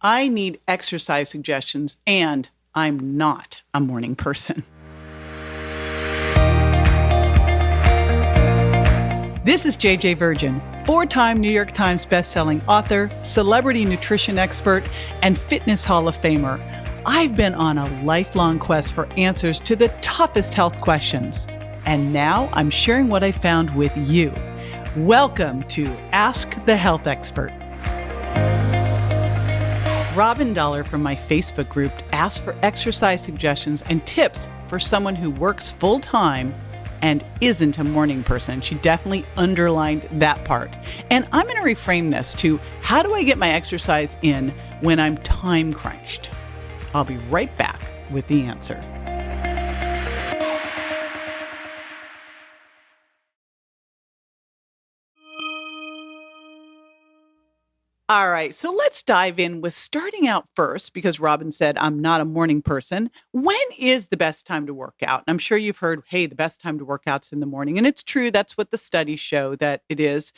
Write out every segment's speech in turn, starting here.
I need exercise suggestions, and I'm not a morning person. This is JJ Virgin, 4-time New York Times bestselling author, celebrity nutrition expert, and fitness Hall of Famer. I've been on a lifelong quest for answers to the toughest health questions. And now I'm sharing what I found with you. Welcome to Ask the Health Expert. Robin Dollar from my Facebook group asked for exercise suggestions and tips for someone who works full-time and isn't a morning person. She definitely underlined that part. And I'm going to reframe this to, how do I get my exercise in when I'm time crunched? I'll be right back with the answer. All right, so let's dive in with starting out first, because Robin said, I'm not a morning person. When is the best time to work out? And I'm sure you've heard, hey, the best time to work out's in the morning. And it's true. That's what the studies show that it is.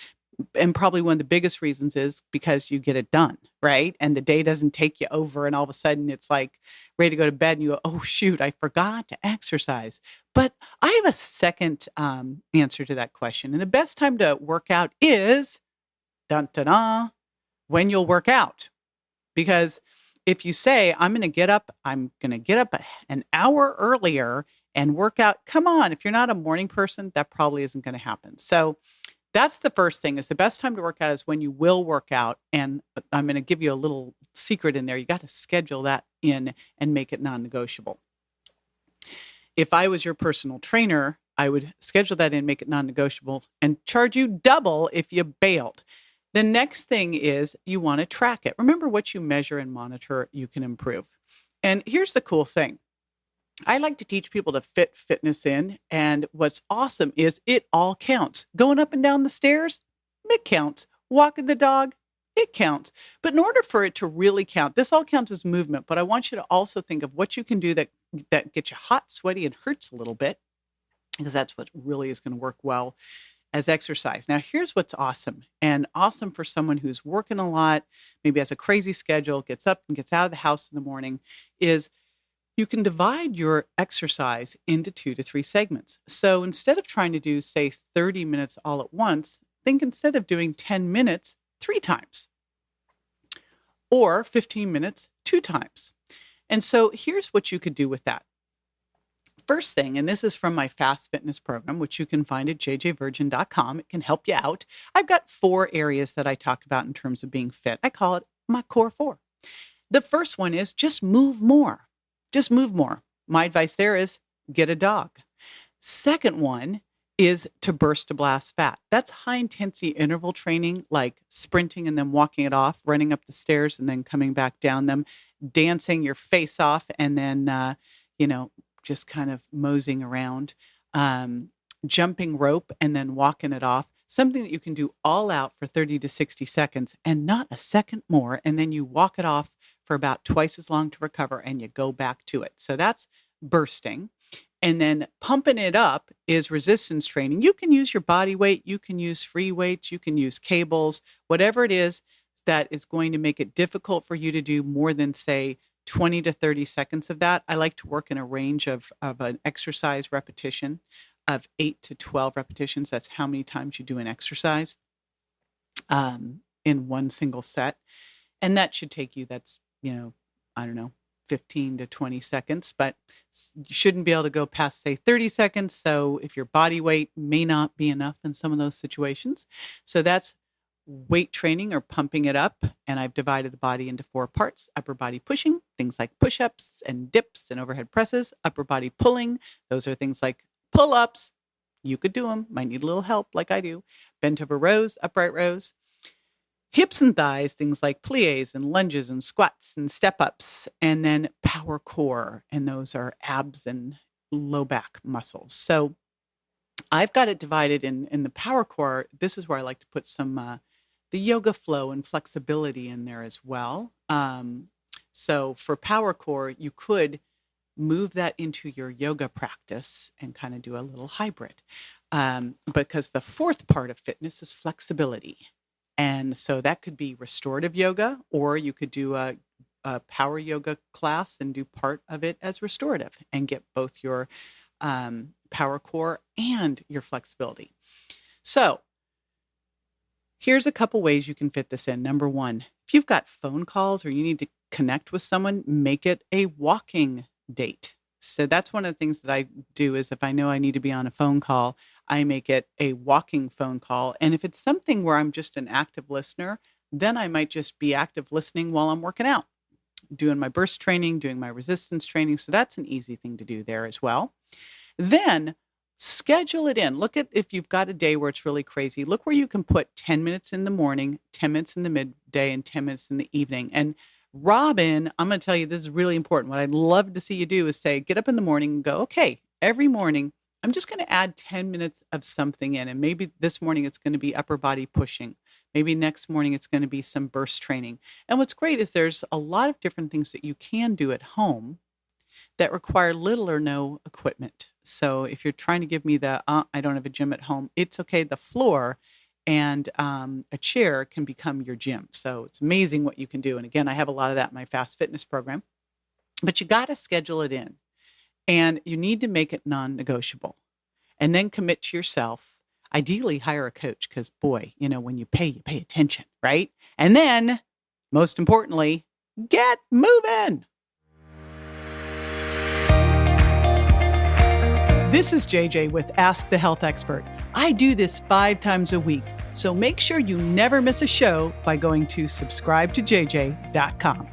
And probably one of the biggest reasons is because you get it done, right? And the day doesn't take you over. And all of a sudden it's like ready to go to bed and you go, oh, shoot, I forgot to exercise. But I have a second answer to that question. And the best time to work out is, dun-dun-dun, when you'll work out. Because if you say, I'm going to get up an hour earlier and work out, come on, if you're not a morning person, that probably isn't going to happen. So that's the first thing, is the best time to work out is when you will work out. And I'm going to give you a little secret in there. You got to schedule that in and make it non-negotiable. If I was your personal trainer, I would schedule that in, make it non-negotiable, and charge you double if you bailed. The next thing is you want to track it. Remember, what you measure and monitor, you can improve. And here's the cool thing. I like to teach people to fit fitness in. And what's awesome is it all counts. Going up and down the stairs, it counts. Walking the dog, it counts. But in order for it to really count, this all counts as movement. But I want you to also think of what you can do that gets you hot, sweaty, and hurts a little bit, because that's what really is going to work well as exercise. Now, here's what's awesome, and awesome for someone who's working a lot, maybe has a crazy schedule, gets up and gets out of the house in the morning, is you can divide your exercise into 2 to 3 segments. So instead of trying to do, say, 30 minutes all at once, think instead of doing 10 minutes 3 times, or 15 minutes 2 times. And so here's what you could do with that. First thing, and this is from my Fast Fitness program, which you can find at jjvirgin.com. It can help you out. I've got 4 areas that I talk about in terms of being fit. I call it my core 4. The first one is just move more. Just move more. My advice there is get a dog. Second one is to burst to blast fat. That's high intensity interval training, like sprinting and then walking it off, running up the stairs and then coming back down them, dancing your face off, and then, just kind of moseying around, jumping rope and then walking it off. Something that you can do all out for 30 to 60 seconds and not a second more. And then you walk it off for about twice as long to recover and you go back to it. So that's bursting. And then pumping it up is resistance training. You can use your body weight. You can use free weights. You can use cables, whatever it is that is going to make it difficult for you to do more than, say, 20 to 30 seconds of that. I like to work in a range of an exercise repetition of 8 to 12 repetitions. That's how many times you do an exercise in one single set. And that should take you, 15 to 20 seconds, but you shouldn't be able to go past, say, 30 seconds. So if your body weight may not be enough in some of those situations. So that's weight training or pumping it up. And I've divided the body into 4 parts: upper body pushing, things like push-ups and dips and overhead presses; upper body pulling, those are things like pull-ups. You could do them, might need a little help like I do. Bent over rows, upright rows. Hips and thighs, things like plies and lunges and squats and step-ups. And then power core, and those are abs and low back muscles. So I've got it divided in the power core. This is where I like to put some the yoga flow and flexibility in there as well. So for power core, you could move that into your yoga practice and kind of do a little hybrid. Because the 4th part of fitness is flexibility. And so that could be restorative yoga, or you could do a power yoga class and do part of it as restorative and get both your power core and your flexibility. So here's a couple ways you can fit this in. Number one, if you've got phone calls or you need to connect with someone, make it a walking date. So that's one of the things that I do is if I know I need to be on a phone call, I make it a walking phone call. And if it's something where I'm just an active listener, then I might just be active listening while I'm working out, doing my burst training, doing my resistance training. So that's an easy thing to do there as well. Then schedule it in. Look at if you've got a day where it's really crazy. Look where you can put 10 minutes in the morning, 10 minutes in the midday, and 10 minutes in the evening. And Robin, I'm going to tell you, this is really important. What I'd love to see you do is say, get up in the morning and go, okay, every morning, I'm just going to add 10 minutes of something in. And maybe this morning it's going to be upper body pushing. Maybe next morning it's going to be some burst training. And what's great is there's a lot of different things that you can do at home that require little or no equipment. So if you're trying to give me the, I don't have a gym at home, it's okay. The floor and a chair can become your gym. So it's amazing what you can do. And again, I have a lot of that in my fast fitness program, but you got to schedule it in and you need to make it non-negotiable and then commit to yourself. Ideally hire a coach because boy, when you pay attention, right? And then most importantly, get moving. This is JJ with Ask the Health Expert. I do this 5 times a week, so make sure you never miss a show by going to subscribetojj.com.